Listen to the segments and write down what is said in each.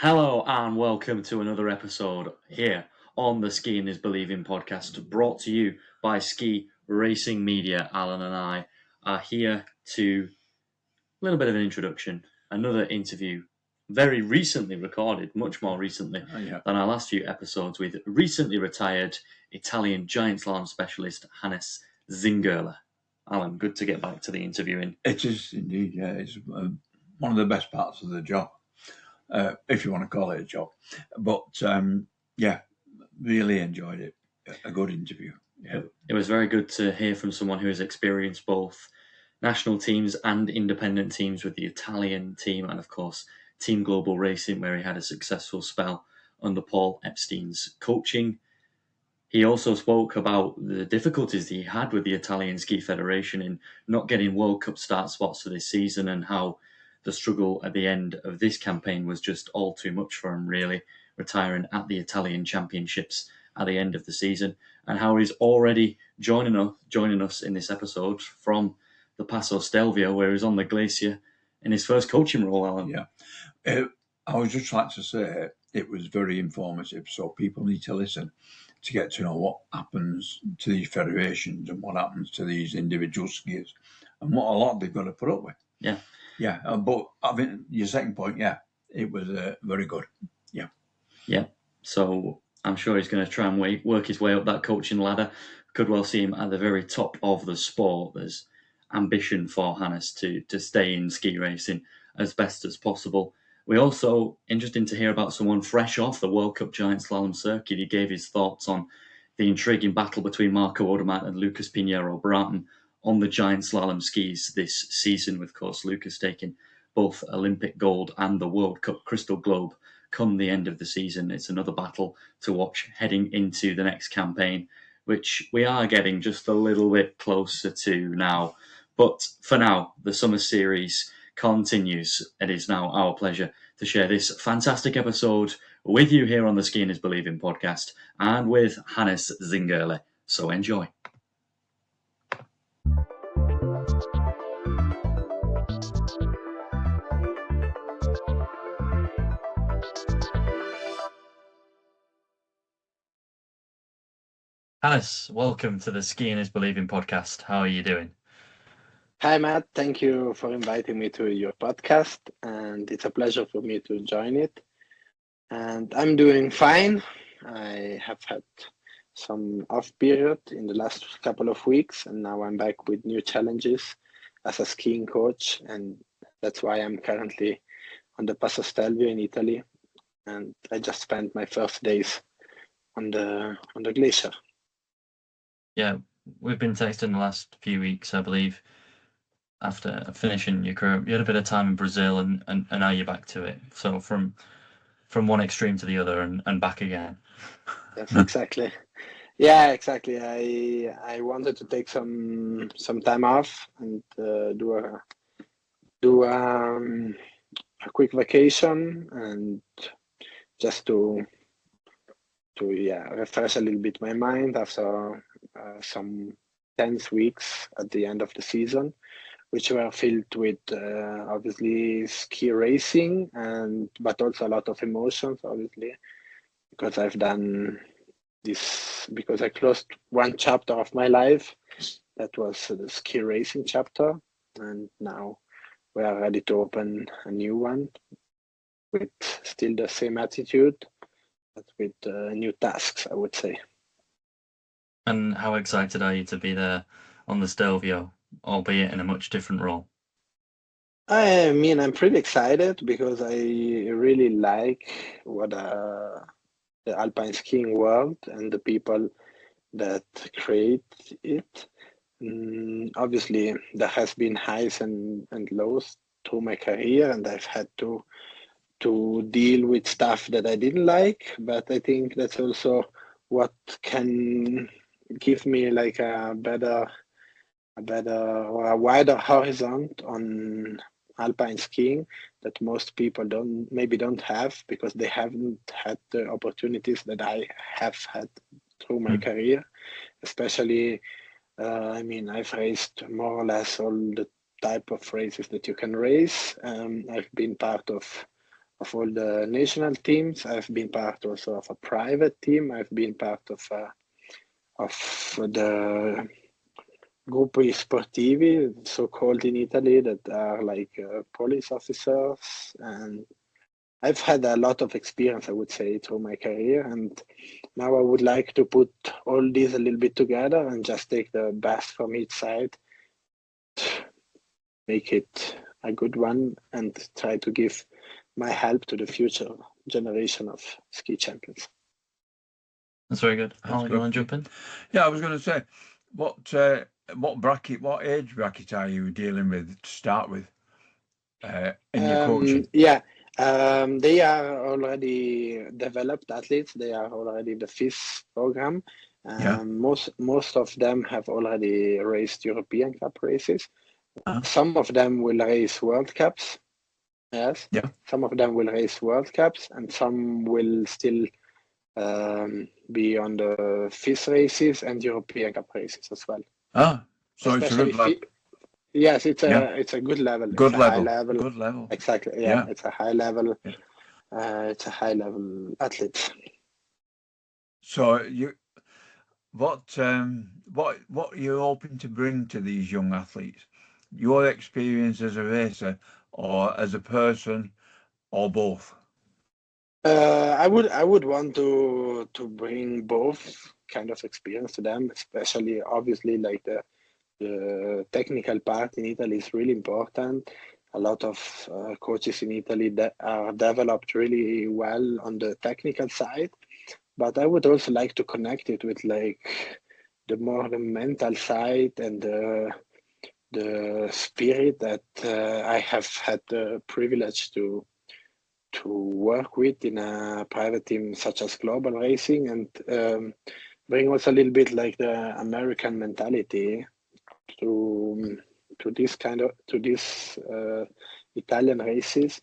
Hello and welcome to another episode here on the Skiing is Believing podcast, brought to you by Ski Racing Media. Alan and I are here to a little bit of an introduction, another interview, very recently recorded, much more recently than our last few episodes, with recently retired Italian giant slalom specialist Hannes Zingerle. Alan, good to get back to the interviewing. It is indeed, yeah. It's one of the best parts of the job, if you want to call it a job. But really enjoyed it. A good interview. Yeah. It was very good to hear from someone who has experienced both national teams and independent teams with the Italian team and, of course, Team Global Racing, where he had a successful spell under Paul Epstein's coaching. He also spoke about the difficulties he had with the Italian Ski Federation in not getting World Cup start spots for this season, and how the struggle at the end of this campaign was just all too much for him, really, retiring at the Italian Championships at the end of the season, and how he's already joining us in this episode from the Passo Stelvio, where he's on the glacier in his first coaching role, Alan. Yeah. I would just like to say it was very informative, so people need to listen to get to know what happens to these federations and what happens to these individual skiers and what a lot they've got to put up with. Yeah. Yeah. But I mean, your second point, it was very good. Yeah. Yeah. So I'm sure he's going to try and work his way up that coaching ladder. Could well see him at the very top of the sport. There's ambition for Hannes to stay in ski racing as best as possible. We also, interesting to hear about someone fresh off the World Cup Giant Slalom circuit. He gave his thoughts on the intriguing battle between Marco Odermatt and Lucas Pinheiro Bratton on the Giant Slalom skis this season, with, of course, Lucas taking both Olympic gold and the World Cup Crystal Globe come the end of the season. It's another battle to watch heading into the next campaign, which we are getting just a little bit closer to now. But for now, the summer series continues. It is now our pleasure to share this fantastic episode with you here on the Skiing is Believing podcast and with Hannes Zingerle. So enjoy. Hannes, welcome to the Skiing is Believing podcast. How are you doing? Hi, Matt. Thank you for inviting me to your podcast, and it's a pleasure for me to join it. And I'm doing fine. I have had some off period in the last couple of weeks, and now I'm back with new challenges as a skiing coach, and that's why I'm currently on the Passo Stelvio in Italy, and I just spent my first days on the glacier. Yeah, we've been texting the last few weeks, I believe. After finishing your career, you had a bit of time in Brazil, and now you're back to it. So from one extreme to the other and back again. Yes, exactly. Yeah, exactly. I wanted to take some time off and do a quick vacation, and just to refresh a little bit my mind after some tense weeks at the end of the season, which were filled with obviously ski racing but also a lot of emotions, obviously, because I've done this, because I closed one chapter of my life that was the ski racing chapter, and now we are ready to open a new one with still the same attitude, but with new tasks, I would say. And how excited are you to be there on the Stelvio, albeit in a much different role? I mean, I'm pretty excited because I really like what the alpine skiing world and the people that create it. Obviously, there has been highs and lows through my career, and I've had to deal with stuff that I didn't like, but I think that's also what can give me like a better or a wider horizon on alpine skiing that most people don't have, because they haven't had the opportunities that I have had through my career. Especially, I mean, I've raced more or less all the type of races that you can race. I've been part of all the national teams. I've been part also of a private team. I've been part of the gruppi sportivi, so called in Italy, that are like police officers. And I've had a lot of experience, I would say, through my career. And now I would like to put all these a little bit together and just take the best from each side, make it a good one, and try to give my help to the future generation of ski champions. That's very good. Paul, you want to jump in? Yeah, I was going to say, what age bracket are you dealing with to start with in your coaching? Yeah, they are already developed athletes. They are already in the FIS program. Most of them have already raced European Cup races. Some of them will race World Cups. Yes. Yeah. Some of them will race World Cups, and some will still be on the FIS races and European Cup races as well. So especially it's a good level. Yes, it's a good level. Good it's level. A high level. Good level. Exactly. Yeah, it's a high level. Yeah. It's a high level athlete. So what are you hoping to bring to these young athletes? Your experience as a racer, or as a person, or both? I would want to bring both kind of experience to them, especially obviously like the technical part in Italy is really important. A lot of coaches in Italy that are developed really well on the technical side, but I would also like to connect it with like the mental side and the spirit that I have had the privilege to work with in a private team such as Global Racing, and bring also a little bit like the American mentality to this Italian racers,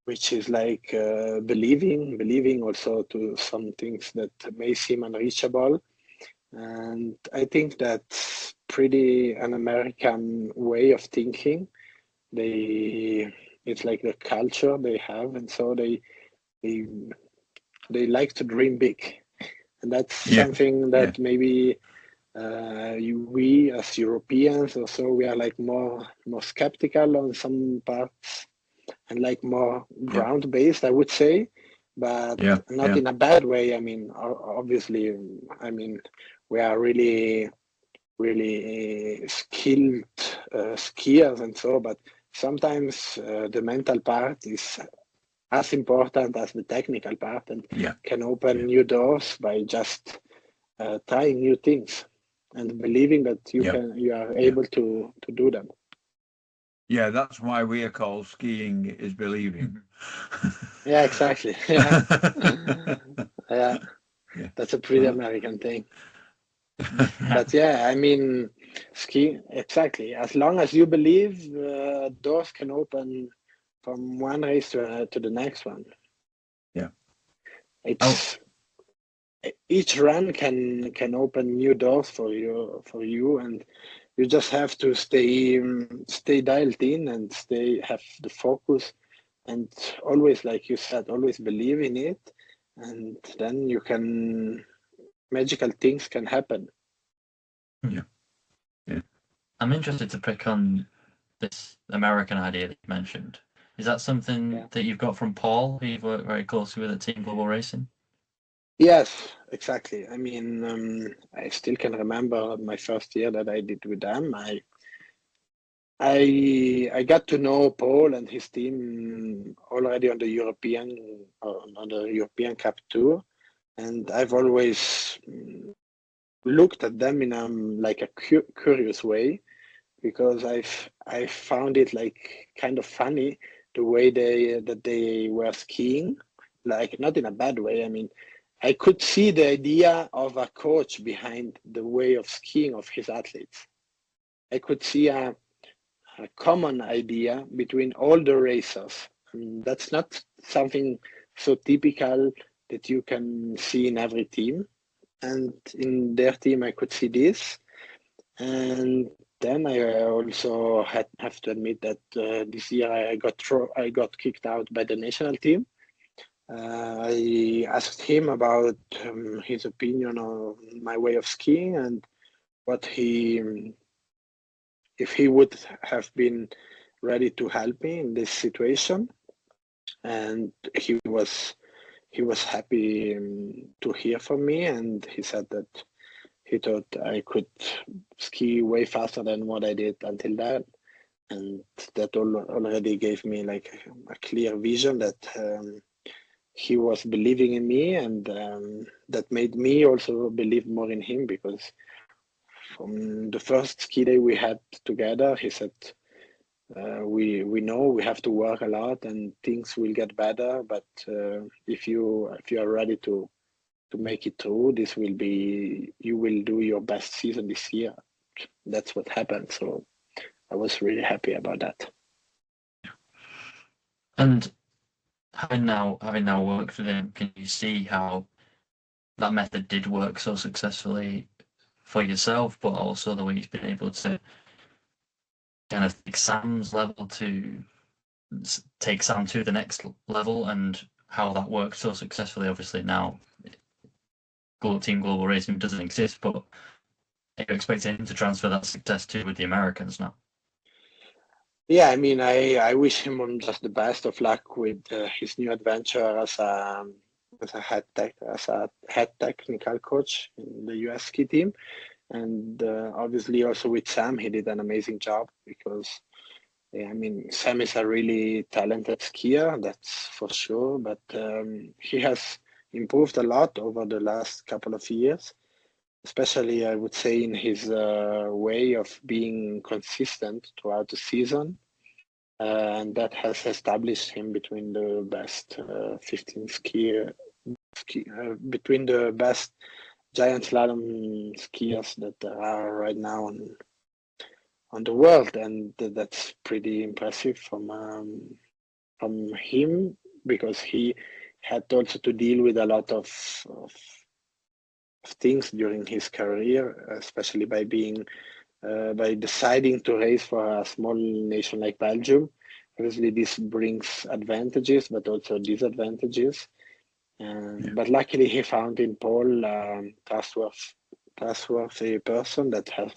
which is like believing also to some things that may seem unreachable. And I think that's pretty an American way of thinking. It's like the culture they have, and so they like to dream big, and that's something that maybe we as Europeans also, we are like more skeptical on some parts, and like more ground based, I would say, but not in a bad way. I mean, obviously, I mean, we are really skilled skiers and so, but sometimes the mental part is as important as the technical part, and can open new doors by just trying new things and believing that you are able to do them. Yeah, that's why we are called skiing is believing. Yeah, exactly. Yeah. That's a pretty American thing. But yeah, I mean, ski, exactly. As long as you believe, doors can open from one race to the next one. Yeah. Each run can open new doors for you, and you just have to stay dialed in and have the focus, and always, like you said, always believe in it, and then magical things can happen. Yeah. I'm interested to pick on this American idea that you mentioned. Is that something that you've got from Paul, who you've worked very closely with at Team Global Racing? Yes, exactly. I mean, I still can remember my first year that I did with them. I got to know Paul and his team already on the European Cup tour, and I've always looked at them in like a curious way, because I found it like kind of funny the way they were skiing, like not in a bad way. I mean, I could see the idea of a coach behind the way of skiing of his athletes. I could see a common idea between all the racers. And that's not something so typical that you can see in every team. And in their team, I could see this. And then I also have to admit that this year I got kicked out by the national team. I asked him about his opinion on my way of skiing and what if he would have been ready to help me in this situation, and he was happy to hear from me, and he said that he thought I could ski way faster than what I did until then, and that already gave me like a clear vision that he was believing in me, and that made me also believe more in him, because from the first ski day we had together, he said, we know we have to work a lot and things will get better, but if you are ready to make it through, you will do your best season this year. That's what happened. So I was really happy about that. And having now worked with him, can you see how that method did work so successfully for yourself, but also the way he's been able to kind of take Sam's level to take Sam to the next level, and how that worked so successfully? Obviously now Team Global Racing doesn't exist, but are you expecting him to transfer that success to with the Americans now? Yeah, I mean, I wish him just the best of luck with his new adventure as a head technical coach in the US ski team, and obviously also with Sam, he did an amazing job, because I mean, Sam is a really talented skier, that's for sure, but he has improved a lot over the last couple of years, especially I would say in his way of being consistent throughout the season. And that has established him between the best 15 between the best giant slalom skiers that there are right now on the world, and that's pretty impressive from him, because he had also to deal with a lot of things during his career, especially by deciding to race for a small nation like Belgium. Obviously, this brings advantages, but also disadvantages. But luckily, he found in Paul a trustworthy person that has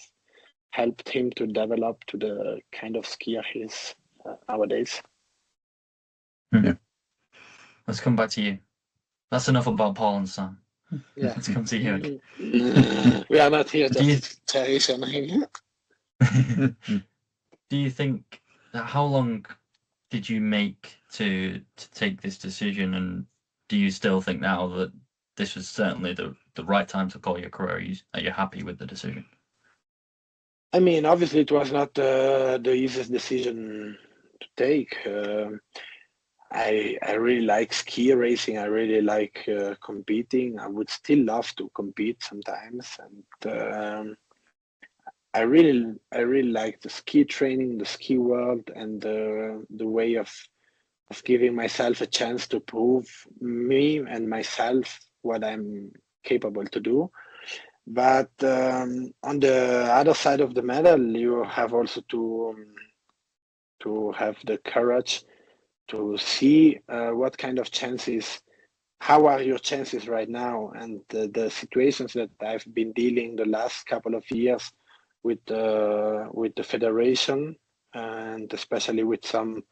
helped him to develop to the kind of skier he is nowadays. Yeah. Let's come back to you. That's enough about Paul and Sam. Yeah. Let's come to you. We are not here just to cherish anything. Do you think how long did you make to take this decision, and do you still think now that this was certainly the right time to call your career? Are you happy with the decision? I mean, obviously, it was not the easiest decision to take. I really like ski racing. I really like competing. I would still love to compete sometimes, and I really like the ski training, the ski world, and the way of giving myself a chance to prove me and myself what I'm capable to do. But on the other side of the medal, you have also to have the courage to see what kind of chances, how are your chances right now, and the situations that I've been dealing the last couple of years with the federation, and especially with some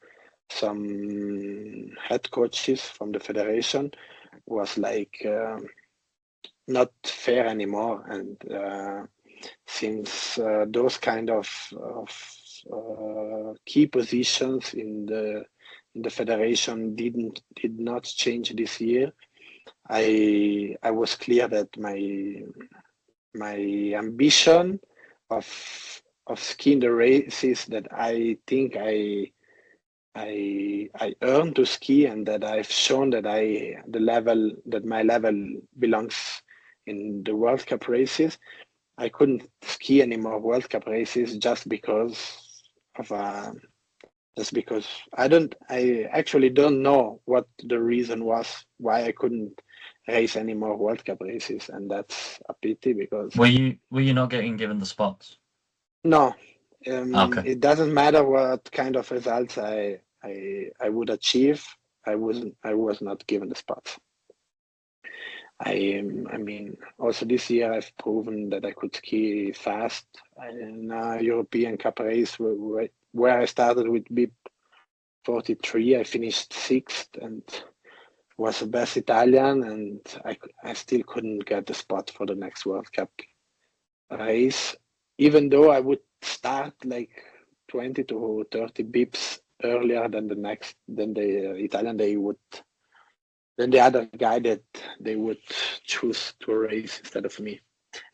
head coaches from the federation, was like not fair anymore. And since those kind of key positions in the federation did not change this year, I was clear that my ambition of skiing the races that I think I earned to ski, and that I've shown that my level belongs in the World Cup races. I couldn't ski any more World Cup races just because I actually don't know what the reason was why I couldn't race any more World Cup races, and that's a pity, because Were you not getting given the spots? no, Okay. It doesn't matter what kind of results I would achieve. I was not given the spots. I mean, also this year I've proven that I could ski fast. In a European Cup race where I started with BIP 43, I finished sixth and was the best Italian, and I still couldn't get the spot for the next World Cup race, even though I would start like 20 to 30 bips earlier than the Italian than the other guy that they would choose to race instead of me.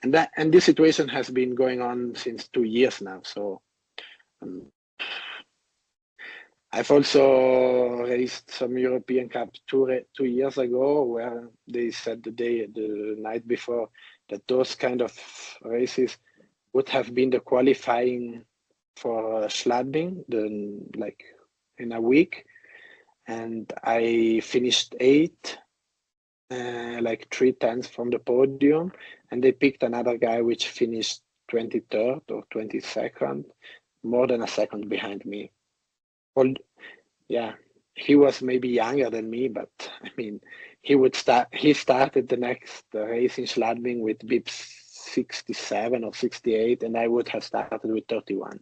And this situation has been going on since 2 years now. So I've also raced some European Cup 2 years ago, where they said the night before, that those kind of races would have been the qualifying for Schladming, like in a week, and I finished eighth, like 3/10 from the podium, and they picked another guy which finished 23rd or 22nd, more than a second behind me. Well, yeah, he was maybe younger than me, but I mean, he started the next race in Schladming with BIP 67 or 68, and I would have started with 31.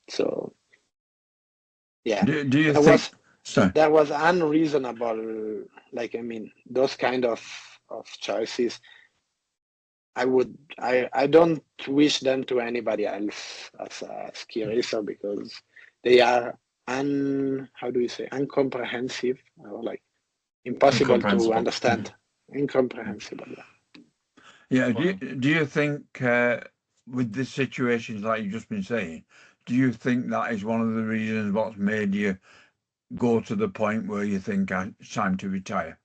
So, yeah, Do you think? Sorry. that was unreasonable. Like, I mean, those kind of choices, I don't wish them to anybody else as a ski racer, because they are how do you say, incomprehensive, or like impossible to understand. Incomprehensible. Yeah. Do you think with the situations like you've just been saying, do you think that is one of the reasons what's made you go to the point where you think it's time to retire?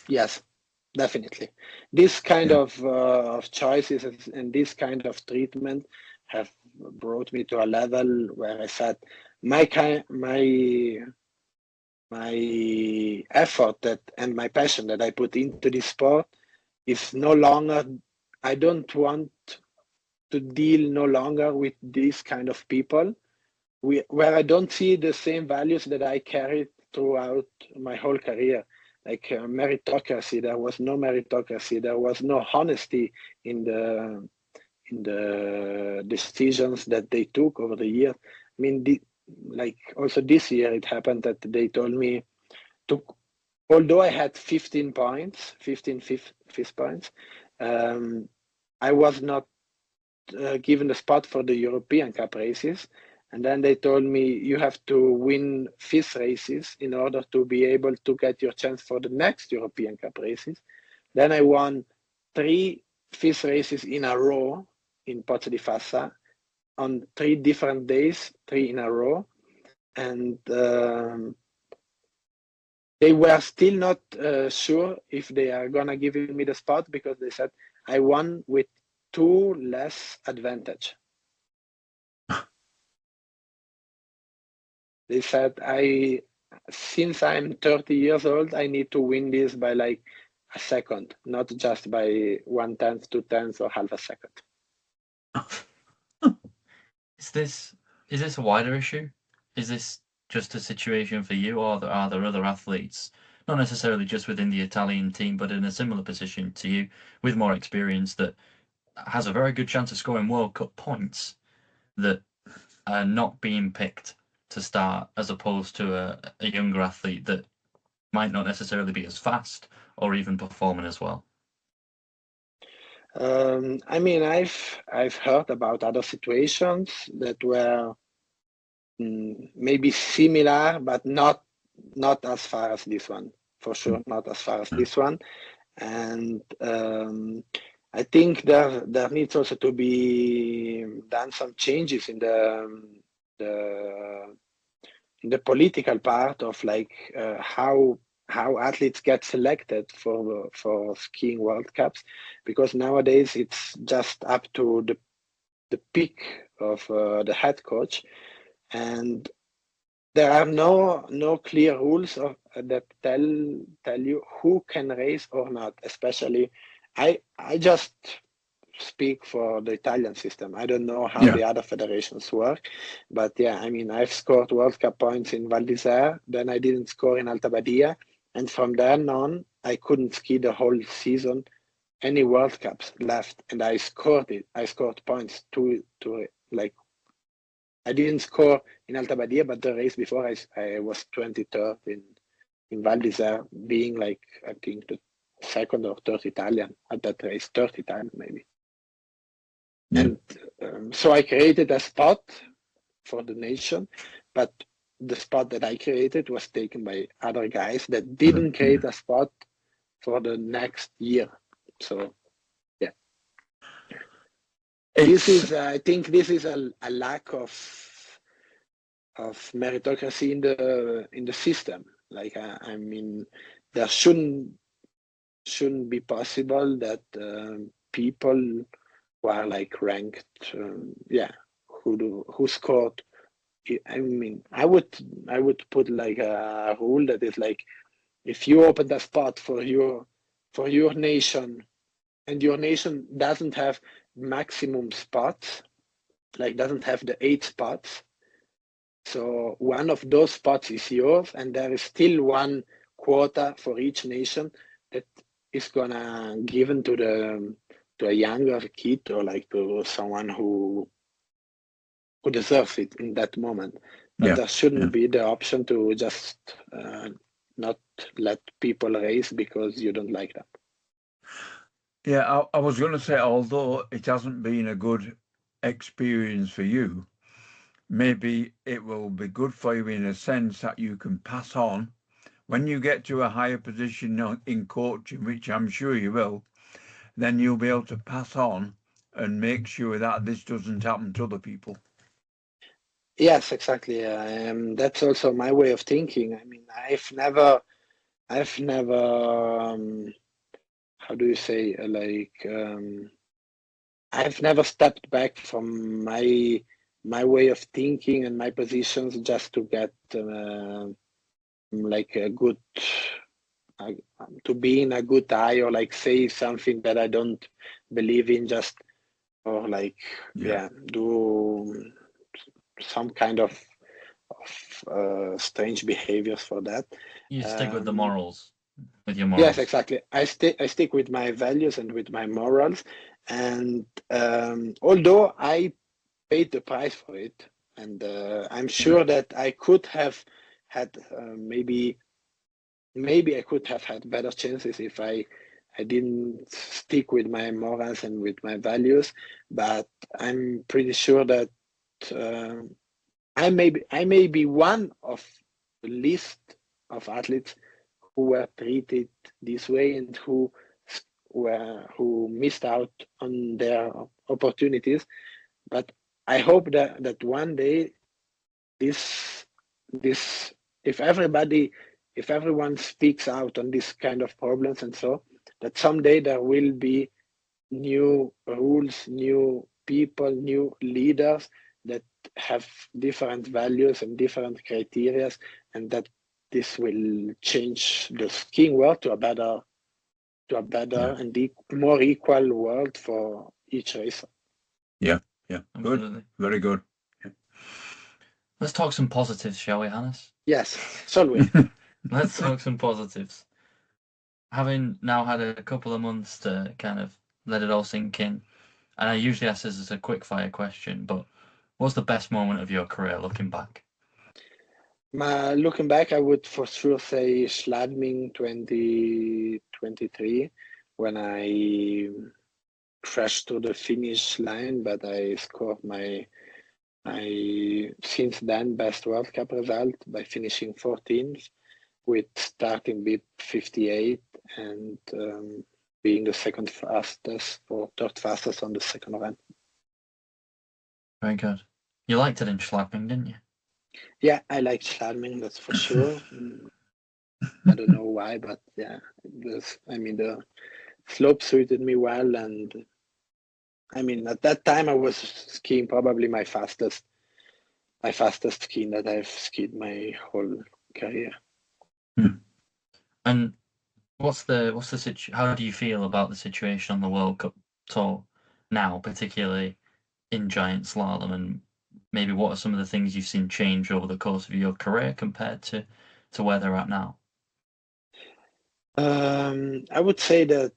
Yes, definitely. This kind of choices and this kind of treatment have brought me to a level where I said my effort and my passion that I put into this sport is no longer. I don't want to deal no longer with these kind of people, where I don't see the same values that I carried throughout my whole career. Like meritocracy, there was no meritocracy. There was no honesty in the decisions that they took over the years. I mean, like also this year, it happened that they told me although I had 15 points, 15 FIS points, I was not given the spot for the European Cup races. And then they told me, you have to win FIS races in order to be able to get your chance for the next European Cup races. Then I won 3 FIS races in a row in Pozzo di Fassa on 3 different days, 3 in a row. And they were still not sure if they are going to give me the spot, because they said I won with 2 less advantage. They said since I'm 30 years old, I need to win this by like a second, not just by 1/10, 2/10, or half a second. Is this a wider issue? Is this just a situation for you, or are there other athletes, not necessarily just within the Italian team, but in a similar position to you, with more experience, that has a very good chance of scoring World Cup points, that are not being picked to start, as opposed to a younger athlete that might not necessarily be as fast or even performing as well? I mean, I've heard about other situations that were maybe similar, but not as far as this one. For sure, not as far as this one. And I think there needs also to be done some changes in the political part of like how athletes get selected for skiing World Cups, because nowadays it's just up to the pick of the head coach, and there are no clear rules that tell you who can race or not. Especially, I just speak for the Italian system. I don't know how Yeah. the other federations work, but yeah, I mean, I've scored World Cup points in Val d'Isère, then I didn't score in Alta Badia, and from then on, I couldn't ski the whole season, any World Cups left, and I scored it. I scored points to like, I didn't score in Alta Badia, but the race before I was 23rd in Val d'Isère, being like, I think the second or third Italian at that race, third Italian maybe. Yeah. And so I created a spot for the nation, but the spot that I created was taken by other guys that didn't create a spot for the next year. So yeah, this is I think this is a lack of meritocracy in the system. Like I mean, there shouldn't be possible that people who are like ranked, who scored. I mean, I would put like a rule that is like, if you open a spot for your nation, and your nation doesn't have maximum spots, like doesn't have the 8 spots, so one of those spots is yours, and there is still one quota for each nation that is gonna given to a younger kid, or like to someone who deserves it in that moment. But there shouldn't be the option to just not let people race because you don't like them. Yeah, I was going to say, although it hasn't been a good experience for you, maybe it will be good for you in a sense that you can pass on when you get to a higher position in coaching, which I'm sure you will. Then you'll be able to pass on and make sure that this doesn't happen to other people. Yes, exactly. That's also my way of thinking. I mean, I've never how do you say, I've never stepped back from my way of thinking and my positions just to get like a good to be in a good eye, or like say something that I don't believe in, just, or like do some kind of strange behaviors for that. You stick with the morals, with your morals. Yes, exactly. I stick with my values and with my morals, and although I paid the price for it, and I'm sure that I could have had maybe I could have had better chances if I didn't stick with my morals and with my values. But I'm pretty sure that I may be one of the list of athletes who were treated this way and who missed out on their opportunities. But I hope that one day this if everyone speaks out on this kind of problems, and so that someday there will be new rules, new people, new leaders that have different values and different criteria, and that this will change the skiing world to a better and more equal world for each racer. Yeah, good. Absolutely. Very good. Yeah. Let's talk some positives, shall we, Hannes? Yes, shall we? Let's talk some positives. Having now had a couple of months to kind of let it all sink in, and I usually ask this as a quick fire question, but what's the best moment of your career looking back? Looking back, I would for sure say Schladming 2023, when I crashed to the finish line, but I scored my since then best World Cup result by finishing 14th with starting bib 58 and being the second fastest or third fastest on the second run. Very good. You liked it in Schladming, didn't you? Yeah, I liked Schladming, that's for sure. I don't know why, but yeah, the slope suited me well, and I mean, at that time I was skiing probably my fastest skiing that I've skied my whole career. And what's the situation? How do you feel about the situation on the World Cup tour? now, particularly in giant slalom, and maybe what are some of the things you've seen change over the course of your career compared to where they're at now? I would say that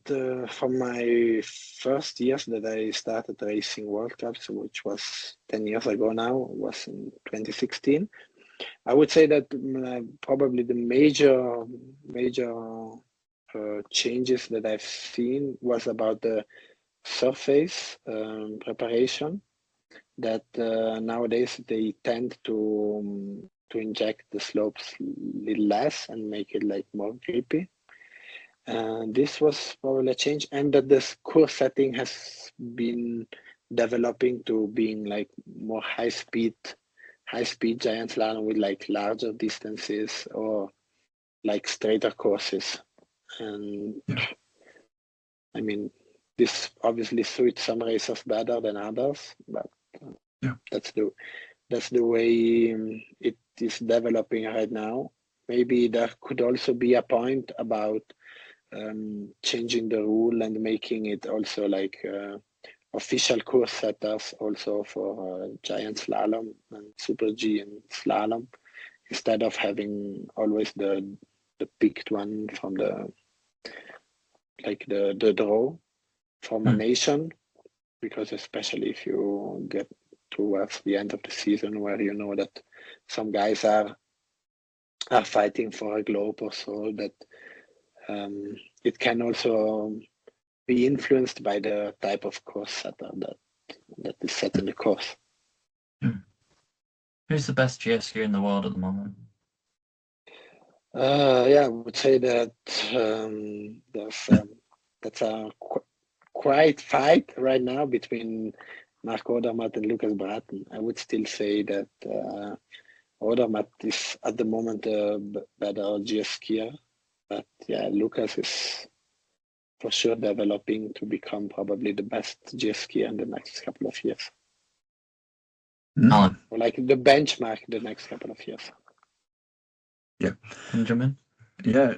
from my first years that I started racing World Cups, which was 10 years ago now, was in 2016. I would say that probably the major changes that I've seen was about the surface preparation. That nowadays they tend to inject the slopes a little less and make it like more grippy. This was probably a change, and that the course setting has been developing to being like more high speed giant slalom with like larger distances or like straighter courses. And I mean, this obviously suits some racers better than others, but that's the way it is developing right now. Maybe there could also be a point about changing the rule and making it also like official course setters also for giant slalom and super G and slalom, instead of having always the picked one from the draw from a nation, because especially if you get towards the end of the season where you know that some guys are fighting for a globe or so, that it can also be influenced by the type of course setter that is set in the course. Who's the best GS skier in the world at the moment? Yeah, I would say that that's a quite fight right now between Mark Odermatt and Lucas Braten. I would still say that Odermatt is at the moment a better GS skier, but yeah, Lucas is for sure developing to become probably the best GS skier in the next couple of years. Alan, or like the benchmark the next couple of years. Yeah. Benjamin? Yeah,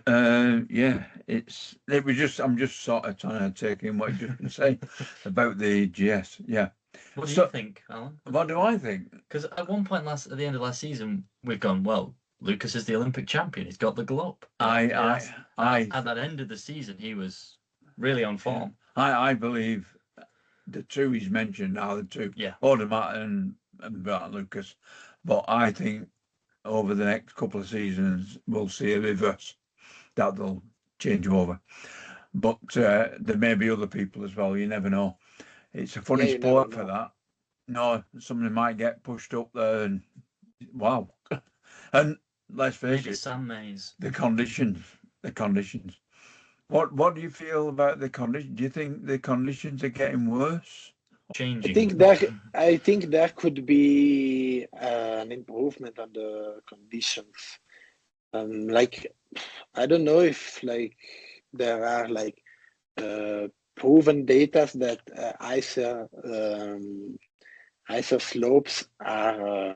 it was just, I'm just sort of trying to take in what you're going to say about the GS. Yeah. What do you think, Alan? What do I think? Because at one point at the end of last season, we've gone, well, Lucas is the Olympic champion. He's got the globe. At that end of the season, he was really on form. I believe the two he's mentioned are the two, Odermatt and Lucas. But I think over the next couple of seasons, we'll see a reverse. That'll change over. But there may be other people as well. You never know. It's a funny sport for that. No, somebody might get pushed up there and wow. And let's face it, Sam Mays. the conditions. What do you feel about the conditions? Do you think the conditions are getting worse? Changing. I think there could be an improvement on the conditions. Like, I don't know if like there are like proven data that icer slopes are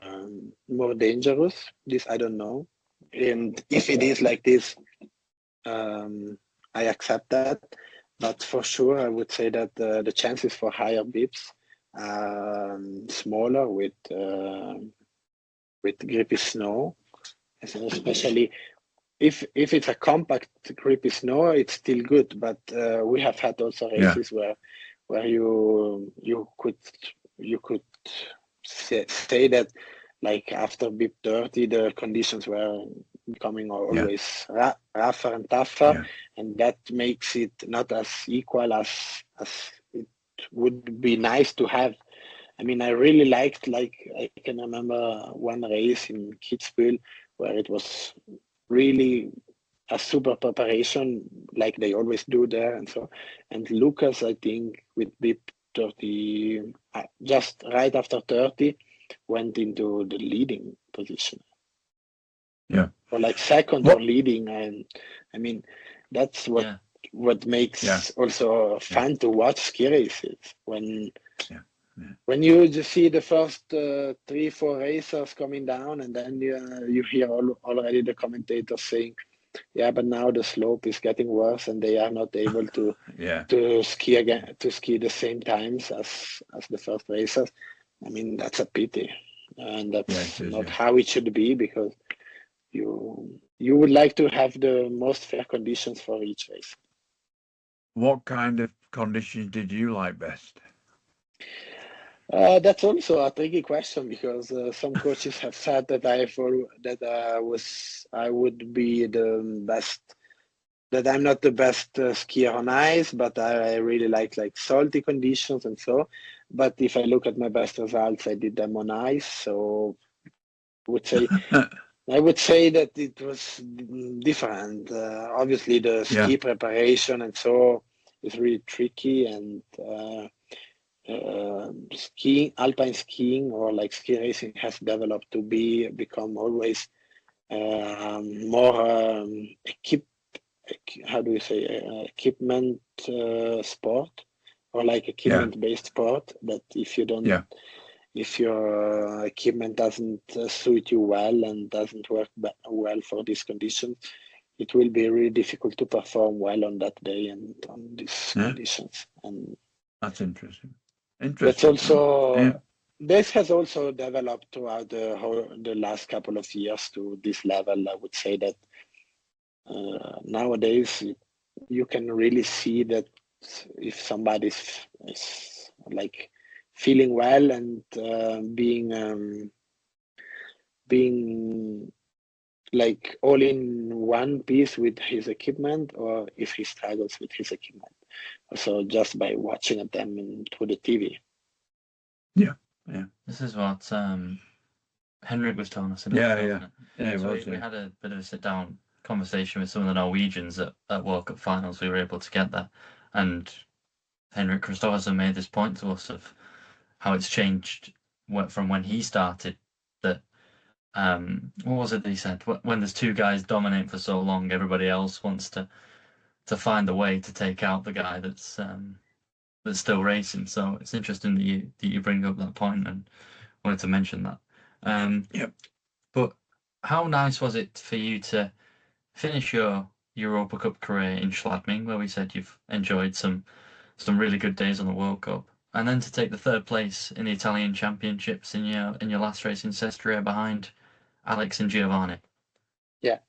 more dangerous. This I don't know, and if it is like this, I accept that. But for sure, I would say that the chances for higher bips are smaller with grippy snow, especially if it's a compact grippy snow, it's still good. But we have had also races where you could say that like after bip 30, the conditions were becoming always rougher and tougher, and that makes it not as equal as it would be nice to have. I mean, I really liked, like, I can remember one race in Kitzbühel where it was really a super preparation, like they always do there, and so. And Lucas, I think, with bip 30, just right after 30, went into the leading position. Yeah. Or like second or leading, and I mean, that's what makes also fun to watch ski races when you just see the first 3-4 racers coming down, and then you hear already the commentators saying, yeah, but now the slope is getting worse, and they are not able to Yeah. ski again, to ski the same times as the first racers. I mean, that's a pity, and Yeah, that's it is, not yeah. how it should be, because you would like to have the most fair conditions for each race. What kind of conditions did you like best? That's also a tricky question, because some coaches have said that I would be the best, that I'm not the best skier on ice, but I really like salty conditions and so. But if I look at my best results, I did them on ice. So I would say that it was different. Obviously, the Yeah. ski preparation and so is really tricky, and skiing, alpine skiing, or like ski racing has developed to become always more how do you say, equipment sport, or like Yeah. equipment based sport, that if you don't, Yeah. if your equipment doesn't suit you well and doesn't work well for these conditions, it will be really difficult to perform well on that day and on these Yeah. conditions. And That's interesting. that's Interesting. also, Yeah. this has also developed throughout the last couple of years to this level. I would say that nowadays you can really see that if somebody is like feeling well and being like all in one piece with his equipment, or if he struggles with his equipment. So just by watching at them through the TV. Yeah. Yeah. This is what Henrik was telling us in Yeah. earlier, Yeah. wasn't it? Yeah. It So was. we Yeah. had a bit of a sit down conversation with some of the Norwegians at World Cup finals. We were able to get there, and Henrik Kristoffersen made this point to us of how it's changed from when he started. That what was it that he said? When there's two guys dominate for so long, everybody else wants to find a way to take out the guy that's still racing. So it's interesting that you bring up that point, and wanted to mention that. Yep. But how nice was it for you to finish your Europa Cup career in Schladming, where we said you've enjoyed some really good days on the World Cup, and then to take the third place in the Italian Championships in your last race in Sestria behind Alex and Giovanni? Yeah.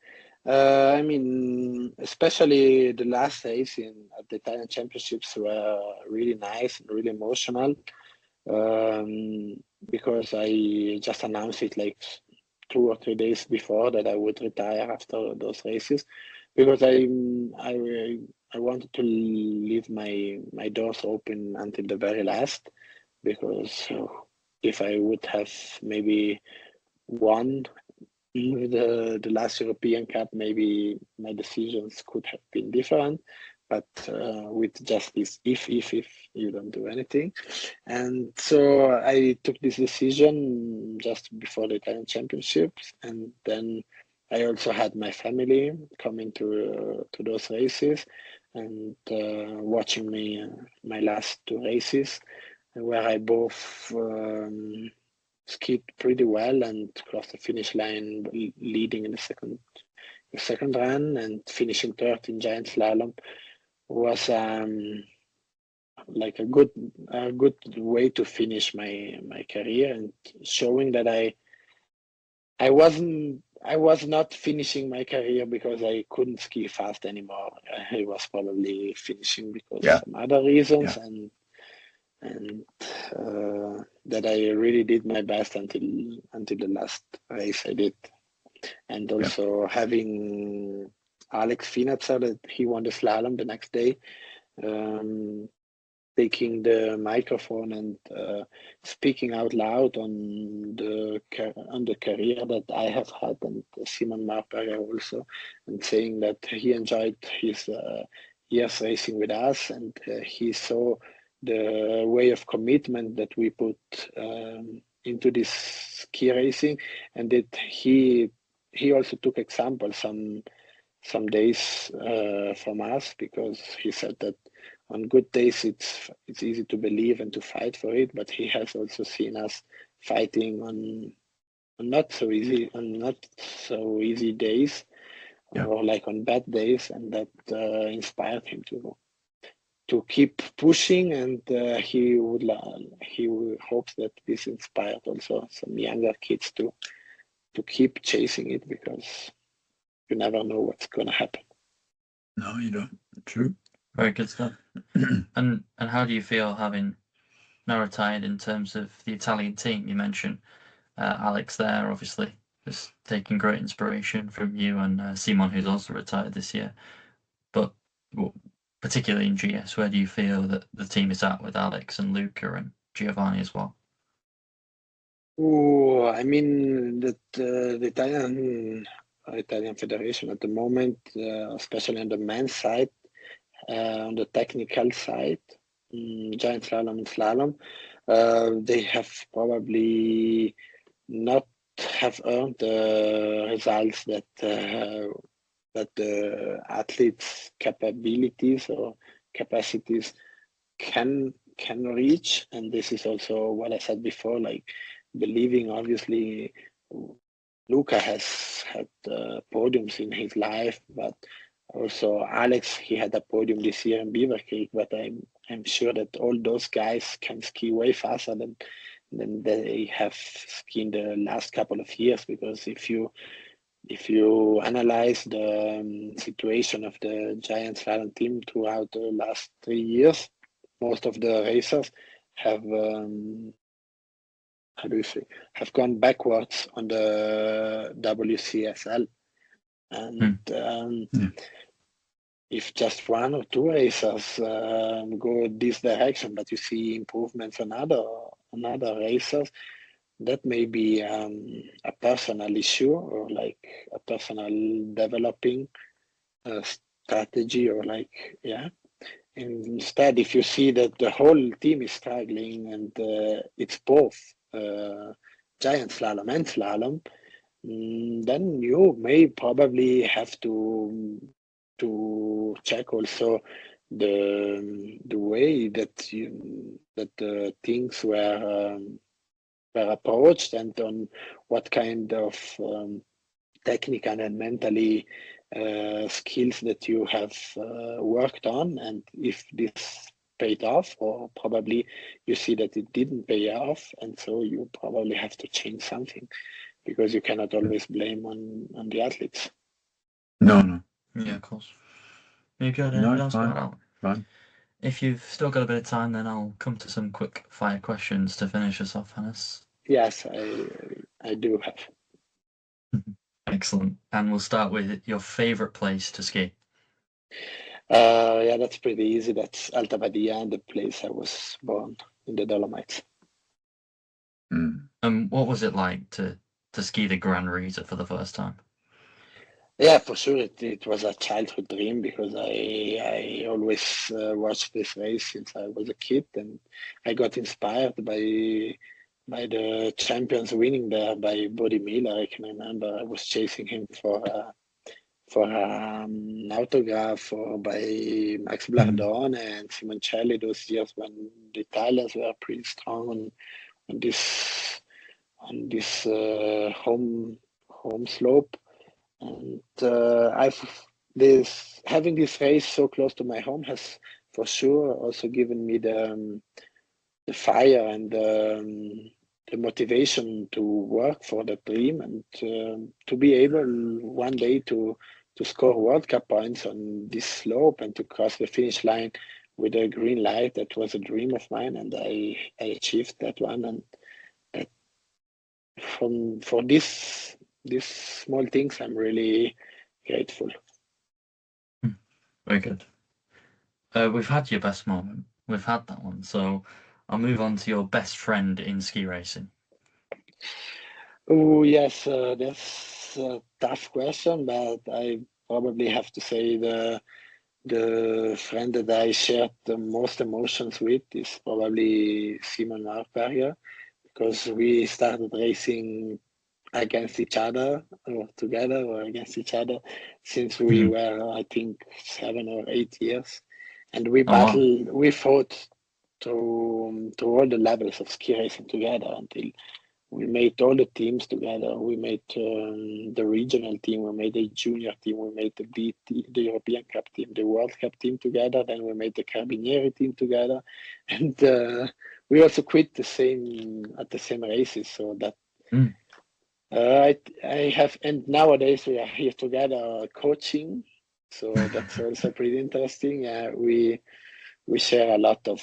I mean, especially the last race at the Italian Championships were really nice and really emotional, because I just announced it like 2 or 3 days before that I would retire after those races, because I wanted to leave my doors open until the very last, because if I would have maybe won the last European Cup, maybe my decisions could have been different. But with just this, if you don't do anything, and so I took this decision just before the Italian Championships, and then I also had my family coming to those races and watching me my last two races, where I both skied pretty well and crossed the finish line leading in the second run, and finishing third in giant slalom was like a good way to finish my career, and showing that I was not finishing my career because I couldn't ski fast anymore. I was probably finishing because Yeah. some other reasons, Yeah. and that I really did my best until the last race I did. And also having Alex Finatzer, that he won the slalom the next day, taking the microphone and speaking out loud on the career that I have had, and Simon Marperger also, and saying that he enjoyed his years racing with us, and he saw the way of commitment that we put into this ski racing, and that he also took example some days from us, because he said that on good days it's easy to believe and to fight for it, but he has also seen us fighting on not so easy days, or like on bad days, and that inspired him to keep pushing, and he hopes that this inspired also some younger kids to keep chasing it, because you never know what's gonna happen. No, you don't. True. Very good stuff. And how do you feel having now retired in terms of the Italian team? You mentioned Alex there, obviously, just taking great inspiration from you, and Simon, who's also retired this year. But particularly in GS, where do you feel that the team is at with Alex and Luca and Giovanni as well? Oh, I mean that the Italian Federation at the moment, especially on the men's side, on the technical side, giant slalom and slalom, they have probably not have earned the results that the athletes' capabilities or capacities can reach. And this is also what I said before, like believing, obviously, Luca has had podiums in his life, but also Alex, he had a podium this year in Beaver Creek, but I'm sure that all those guys can ski way faster than they have skied the last couple of years. Because if you analyze the situation of the giant slalom team throughout the last 3 years, most of the racers have have gone backwards on the WCSL, and if just one or two racers go this direction, but you see improvements on other racers, that may be a personal issue, or like a personal developing strategy, or like, yeah. Instead, if you see that the whole team is struggling, and it's both giant slalom and slalom, then you may probably have to check also the way that the things were approached, and on what kind of technical and mentally skills that you have worked on, and if this paid off, or probably you see that it didn't pay off, and so you probably have to change something, because you cannot always blame on the athletes. No. Yeah, of course. You've got anything else to add out? Fine. If you've still got a bit of time, then I'll come to some quick fire questions to finish us off, Hannes. Yes, I do have. Excellent. And we'll start with your favorite place to ski. Yeah, that's pretty easy. That's Alta Badia, the place I was born, in the Dolomites. What was it like to ski the Grand Rita for the first time? Yeah, for sure. It was a childhood dream, because I always watched this race since I was a kid, and I got inspired by the champions winning there, by Body Miller. I can remember I was chasing him for an autograph, or by Max Blardone and Simoncelli, those years when the Italians were pretty strong on this home slope. And having this race so close to my home has for sure also given me the fire and the motivation to work for the dream, and to be able one day to score World Cup points on this slope, and to cross the finish line with a green light. That was a dream of mine, and I achieved that one. And that, for these small things, I'm really grateful. Very good. We've had your best moment. We've had that one. So I'll move on to your best friend in ski racing. Oh, yes, that's a tough question, but I probably have to say the friend that I shared the most emotions with is probably Simon Markberger, because we started racing against each other, or together, or against each other, since we were, I think, 7 or 8 years, and we fought to all the levels of ski racing together, until we made all the teams together. We made the regional team, we made the junior team, we made the the European Cup team, the World Cup team together. Then we made the Caribinieri team together, and we also quit at the same races. So that I have, and nowadays we are here together coaching. So that's also pretty interesting. We share a lot of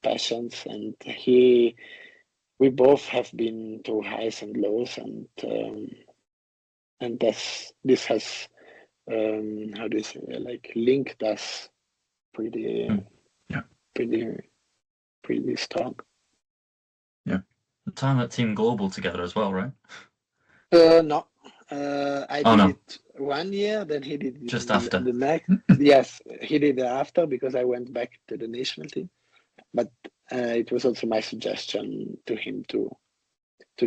passions, and we both have been through highs and lows, and this has how do you say, like, linked us pretty pretty strong. Yeah. The time at Team Global together as well, right? No, I did no. it 1 year, then he did Just after. the next. Yes, he did it after because I went back to the national team. But it was also my suggestion to him to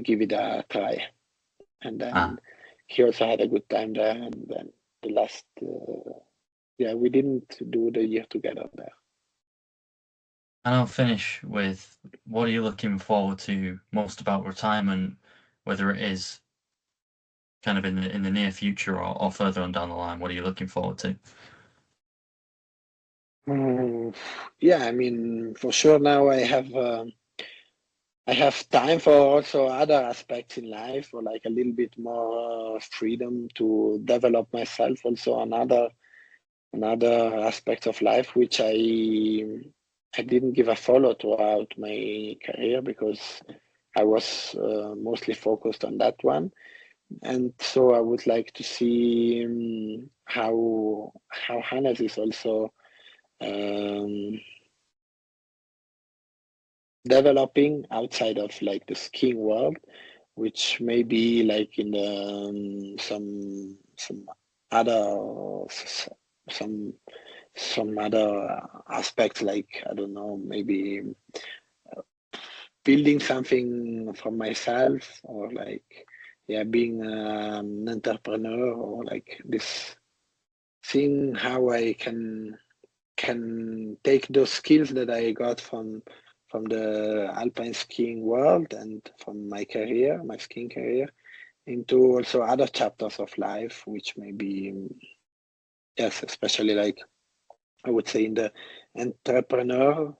give it a try, and then he also had a good time there. And then the last, we didn't do the year together there. And I'll finish with, what are you looking forward to most about retirement, whether it is kind of in the near future or further on down the line? What are you looking forward to? Yeah, I mean, for sure now I have time for also other aspects in life, or like a little bit more freedom to develop myself also on another aspect of life, which I didn't give a follow throughout my career because I was mostly focused on that one. And so I would like to see how Hannes is also developing outside of like the skiing world, which may be like in the, some other some other aspects, like, I don't know, maybe building something for myself, or like, being an entrepreneur, or like this, seeing how I can take those skills that I got from the alpine skiing world and from my career, my skiing career, into also other chapters of life, which may be, yes, especially like, I would say, in the entrepreneur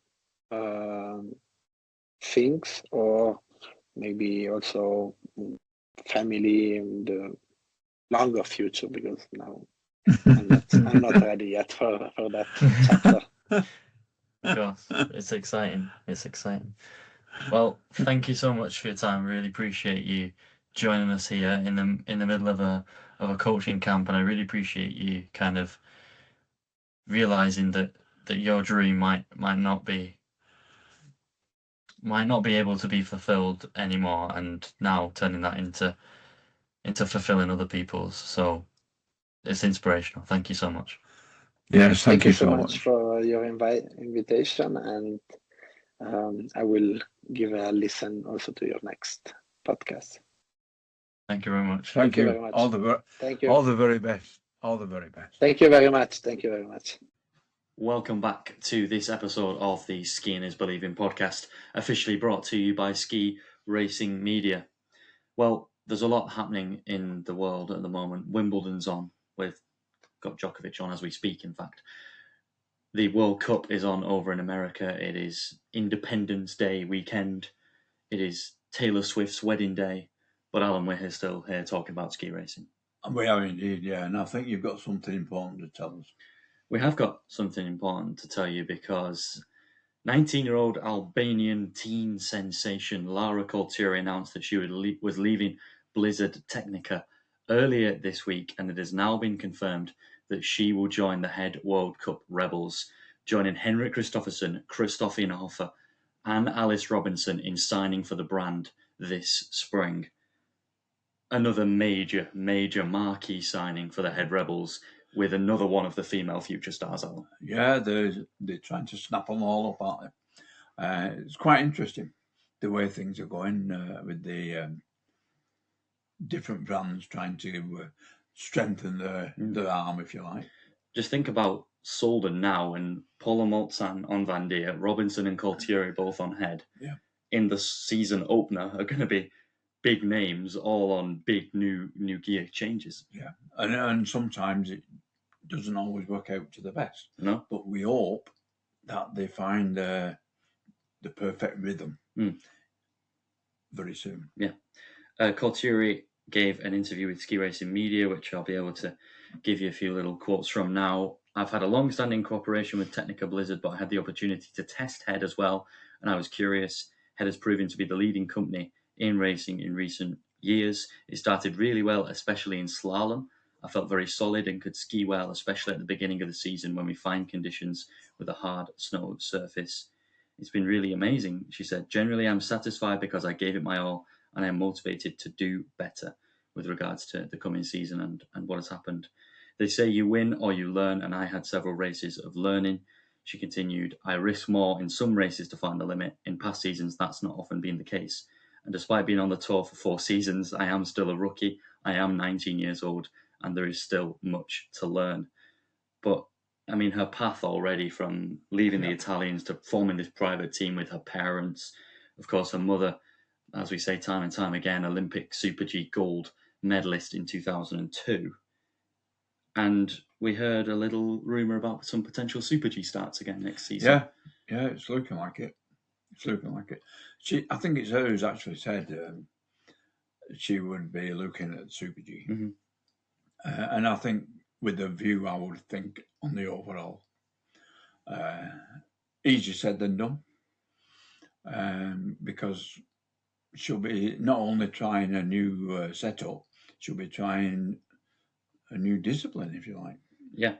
things, or maybe also family in the longer future, because now I'm not ready yet for that chapter. Of course, it's exciting. It's exciting. Well, thank you so much for your time. Really appreciate you joining us here in the middle of a coaching camp, and I really appreciate you kind of realizing that your dream might not be able to be fulfilled anymore, and now turning that into fulfilling other people's. So it's inspirational. Thank you so much. Yes, thank you so so much for your invitation, and I will give a listen also to your next podcast. Thank you very much. Thank you very much. Thank you. All the very best. All the very best. Thank you very much. Thank you very much. Welcome back to this episode of the Skiing is Believing podcast, officially brought to you by Ski Racing Media. Well, there's a lot happening in the world at the moment. Wimbledon's on, we've got Djokovic on as we speak, in fact. The World Cup is on over in America. It is Independence Day weekend. It is Taylor Swift's wedding day. But Alan, we're still here talking about ski racing. And we are indeed, yeah. And I think you've got something important to tell us. We have got something important to tell you, because 19-year-old Albanian teen sensation Lara Coltieri announced that she was leaving Blizzard Technica earlier this week, and it has now been confirmed that she will join the head World Cup rebels, joining Henrik Kristoffersen, Christoph Inhofer, and Alice Robinson in signing for the brand this spring. Another major marquee signing for the head rebels, with another one of the female future stars, Alan. Yeah, they're trying to snap them all up, aren't they? It's quite interesting the way things are going with the different brands trying to strengthen their arm, if you like. Just think about Solden now, and Paula Moltzan on Van Dier, Robinson and Coltieri both on head. Yeah. in the season opener are going to be big names, all on big new gear changes. Yeah, and sometimes it doesn't always work out to the best. No, but we hope that they find the perfect rhythm very soon. Yeah. Cortieri gave an interview with Ski Racing Media, which I'll be able to give you a few little quotes from now. I've had a long-standing cooperation with Technica Blizzard, but I had the opportunity to test Head as well, and I was curious. Head has proven to be the leading company in racing in recent years. It started really well, especially in slalom. I felt very solid and could ski well, especially at the beginning of the season when we find conditions with a hard snow surface. It's been really amazing, she said. Generally, I'm satisfied because I gave it my all, and I'm motivated to do better with regards to the coming season and what has happened. They say you win or you learn, and I had several races of learning. She continued, I risk more in some races to find the limit. In past seasons, that's not often been the case. And despite being on the tour for 4 seasons, I am still a rookie. I am 19 years old, and there is still much to learn. But, I mean, her path already from leaving the Italians to forming this private team with her parents, of course, her mother, as we say time and time again, Olympic Super G gold medalist in 2002. And we heard a little rumour about some potential Super G starts again next season. Yeah, it's looking like it. I think it's her who's actually said she would be looking at Super G. Mm-hmm. And I think with the view, I would think on the overall, easier said than done. Because she'll be not only trying a new setup, she'll be trying a new discipline, if you like. Yeah,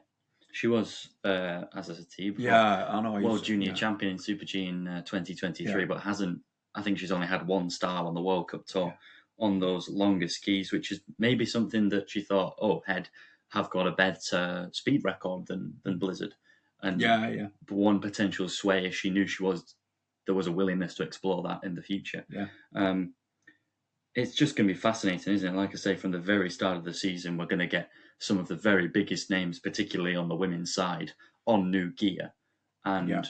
she was, as I said to you before, I know. World Junior Champion in Super G in 2023, but hasn't. I think she's only had one star on the World Cup tour on those longer skis, which is maybe something that she thought, Head have got a better speed record than Blizzard. And one potential sway, she knew there was a willingness to explore that in the future. It's just going to be fascinating, isn't it? Like I say, from the very start of the season, we're going to get some of the very biggest names, particularly on the women's side, on new gear. And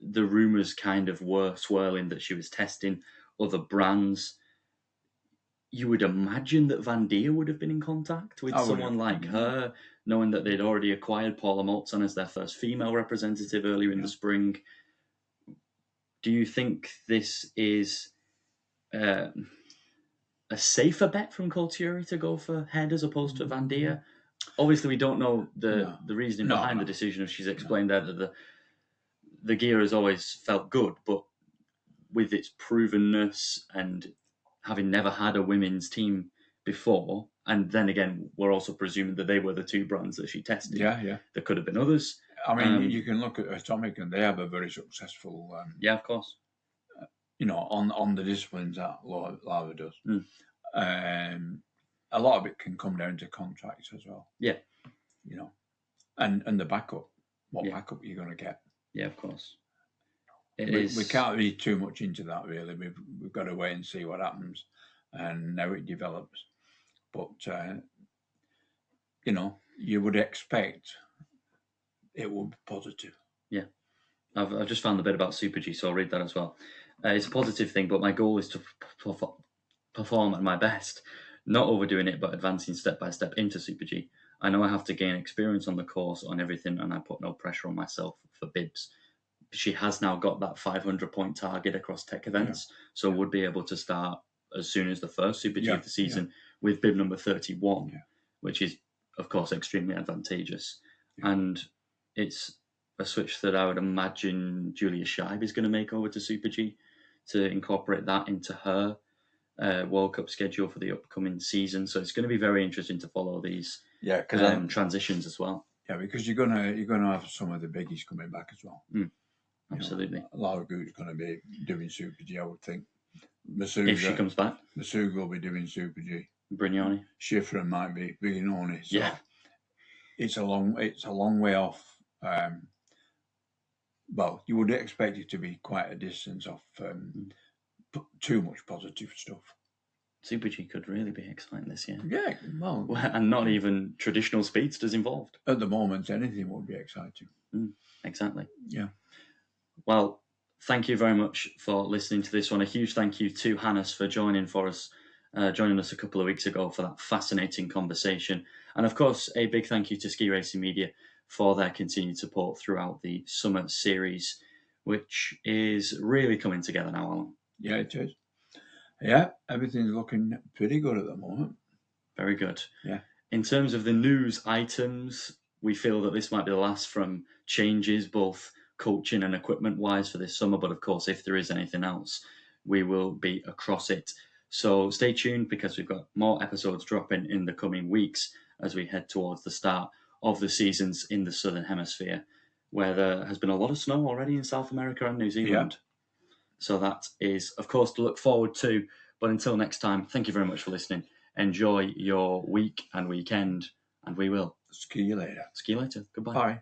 the rumours kind of were swirling that she was testing other brands. You would imagine that Van Dier would have been in contact with someone like her, knowing that they'd already acquired Paula Moltzan as their first female representative earlier in the spring. Do you think this is a safer bet from Cortieri to go for Head as opposed to Van Dier? Obviously, we don't know the reasoning behind the decision. She's explained there that the gear has always felt good, but with its provenness and having never had a women's team before, and then again, we're also presuming that they were the 2 brands that she tested. There could have been others. I mean, you can look at Atomic, and they have a very successful. Of course. On the disciplines that Lava does. A lot of it can come down to contracts as well. And the backup. What backup you're going to get. Of course. We can't read too much into that, really. We've got to wait and see what happens and how it develops. But, you would expect it will be positive. I've just found the bit about Super G, so I'll read that as well. It's a positive thing, but my goal is to perform at my best, not overdoing it, but advancing step by step into Super G. I know I have to gain experience on the course, on everything, and I put no pressure on myself for bibs. She has now got that 500-point target across tech events, so would be able to start as soon as the first Super G of the season with bib number 31, which is, of course, extremely advantageous. And it's a switch that I would imagine Julia Scheib is going to make over to Super G to incorporate that into her World Cup schedule for the upcoming season. So it's going to be very interesting to follow these transitions as well. Yeah, because you're gonna have some of the biggies coming back as well. Absolutely. Lara Gut's going to be doing Super G, I would think. Masuga, if she comes back. Masuga will be doing Super G. Brignoni. Schifrin might be Brignoni. So it's a long way off. Well, you would expect it to be quite a distance off too much positive stuff. Super G could really be exciting this year. Yeah, well. And not even traditional speedsters involved. At the moment, anything would be exciting. Exactly. Yeah. Well, thank you very much for listening to this one. A huge thank you to Hannes for joining us a couple of weeks ago for that fascinating conversation. And of course, a big thank you to Ski Racing Media for their continued support throughout the summer series, which is really coming together now, Alan. Yeah, it is. Yeah, everything's looking pretty good at the moment. Very good. Yeah. In terms of the news items, we feel that this might be the last from changes, both coaching and equipment wise for this summer. But of course, if there is anything else, we will be across it. So stay tuned, because we've got more episodes dropping in the coming weeks as we head towards the start of the seasons in the Southern Hemisphere, where there has been a lot of snow already in South America and New Zealand. Yeah. So that is, of course, to look forward to. But until next time, thank you very much for listening. Enjoy your week and weekend, and we will See you later. see you later. Goodbye. Bye.